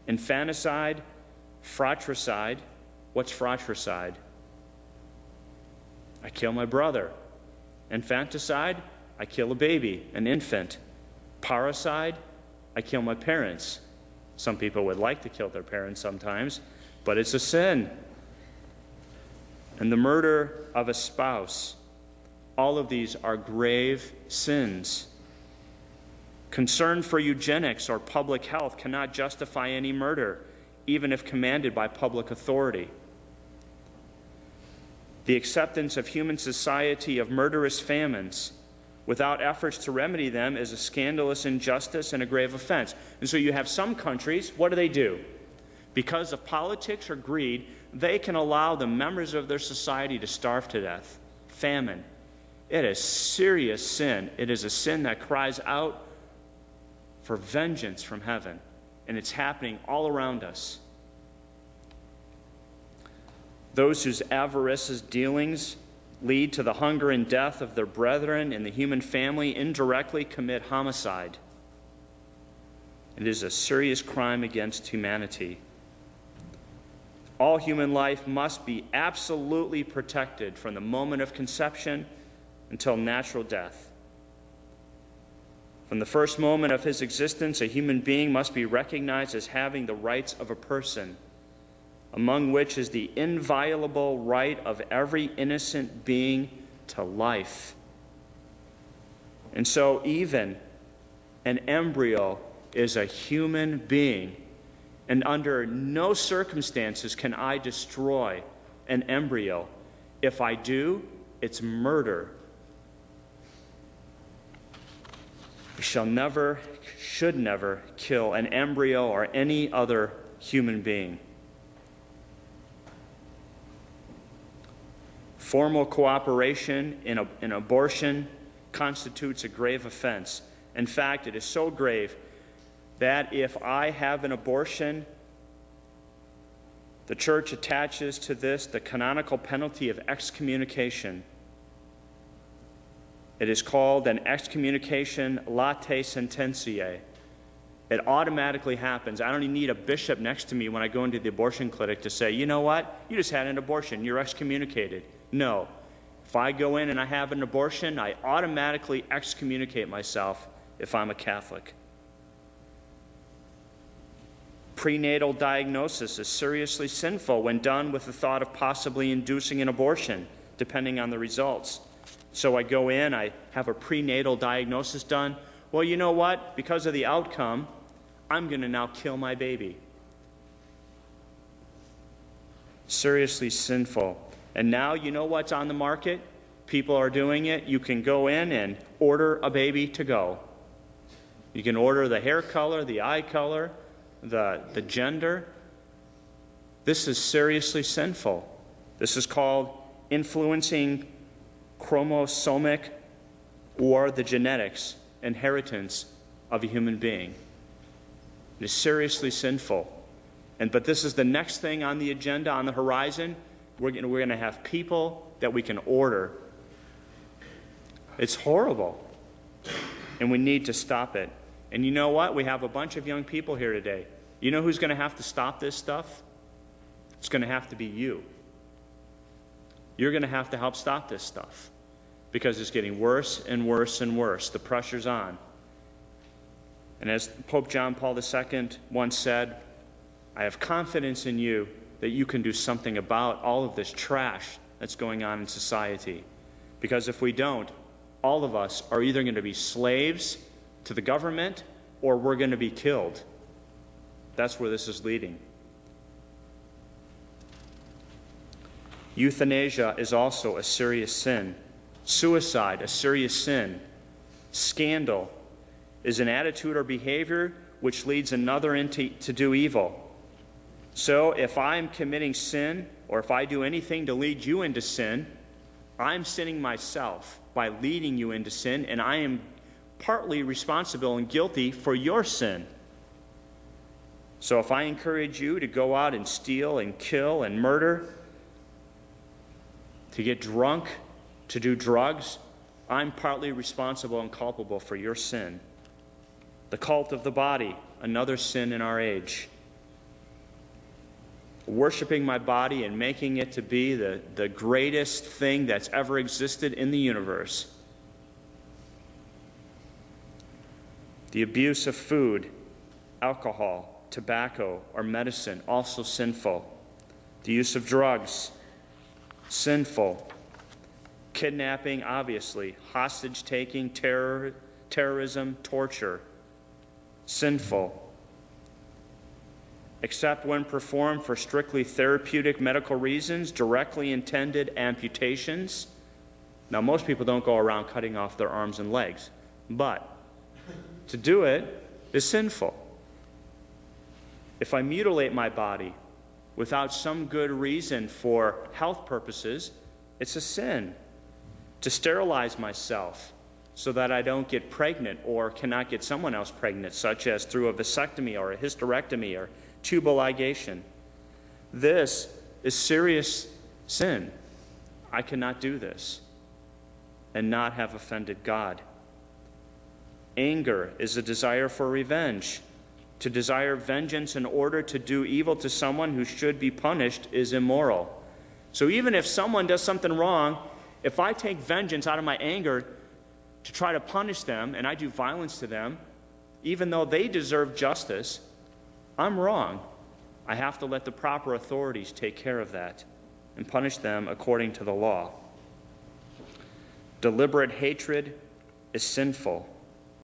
infanticide, fratricide. What's fratricide? I kill my brother. Infanticide, I kill a baby, an infant. Parricide, I kill my parents. Some people would like to kill their parents sometimes, but it's a sin. And the murder of a spouse. All of these are grave sins. Concern for eugenics or public health cannot justify any murder, even if commanded by public authority. The acceptance of human society of murderous famines without efforts to remedy them is a scandalous injustice and a grave offense. And so you have some countries, what do? Because of politics or greed, they can allow the members of their society to starve to death. Famine. It is serious sin. It is a sin that cries out for vengeance from heaven. And it's happening all around us. Those whose avaricious dealings lead to the hunger and death of their brethren in the human family indirectly commit homicide. It is a serious crime against humanity. All human life must be absolutely protected from the moment of conception until natural death. From the first moment of his existence, a human being must be recognized as having the rights of a person, among which is the inviolable right of every innocent being to life. And so even an embryo is a human being, and under no circumstances can I destroy an embryo. If I do, it's murder. We should never kill an embryo or any other human being. Formal cooperation in abortion constitutes a grave offense. In fact, it is so grave that if I have an abortion, the church attaches to this the canonical penalty of excommunication. It is called an excommunication late sententiae. It automatically happens. I don't even need a bishop next to me when I go into the abortion clinic to say, you know what, you just had an abortion, you're excommunicated. No. If I go in and I have an abortion, I automatically excommunicate myself if I'm a Catholic. Prenatal diagnosis is seriously sinful when done with the thought of possibly inducing an abortion, depending on the results. So I go in, I have a prenatal diagnosis done. Well, you know what? Because of the outcome, I'm going to now kill my baby. Seriously sinful. And now you know what's on the market? People are doing it. You can go in and order a baby to go. You can order the hair color, the eye color, the gender. This is seriously sinful. This is called influencing chromosomic or the genetics, inheritance of a human being. It is seriously sinful. But this is the next thing on the agenda, on the horizon. We're going to have people that we can order. It's horrible. And we need to stop it. And you know what? We have a bunch of young people here today. You know who's going to have to stop this stuff? It's going to have to be you. You're going to have to help stop this stuff because it's getting worse and worse and worse. The pressure's on. And as Pope John Paul II once said, I have confidence in you that you can do something about all of this trash that's going on in society. Because if we don't, all of us are either going to be slaves to the government or we're going to be killed. That's where this is leading. Euthanasia is also a serious sin. Suicide, a serious sin. Scandal is an attitude or behavior which leads another to do evil. So if I'm committing sin, or if I do anything to lead you into sin, I'm sinning myself by leading you into sin, and I am partly responsible and guilty for your sin. So if I encourage you to go out and steal and kill and murder, to get drunk, to do drugs, I'm partly responsible and culpable for your sin. The cult of the body, another sin in our age. worshiping my body and making it to be the greatest thing that's ever existed in the universe. The abuse of food, alcohol, tobacco, or medicine, also sinful. The use of drugs, sinful. Kidnapping, obviously. Hostage-taking, terrorism, torture, sinful. Except when performed for strictly therapeutic medical reasons, directly intended amputations. Now, most people don't go around cutting off their arms and legs, but to do it is sinful. If I mutilate my body without some good reason for health purposes, it's a sin. To sterilize myself so that I don't get pregnant or cannot get someone else pregnant, such as through a vasectomy or a hysterectomy or tubal ligation. This is serious sin. I cannot do this and not have offended God. Anger is a desire for revenge. To desire vengeance in order to do evil to someone who should be punished is immoral. So even if someone does something wrong, if I take vengeance out of my anger to try to punish them and I do violence to them, even though they deserve justice, I'm wrong. I have to let the proper authorities take care of that and punish them according to the law. Deliberate hatred is sinful.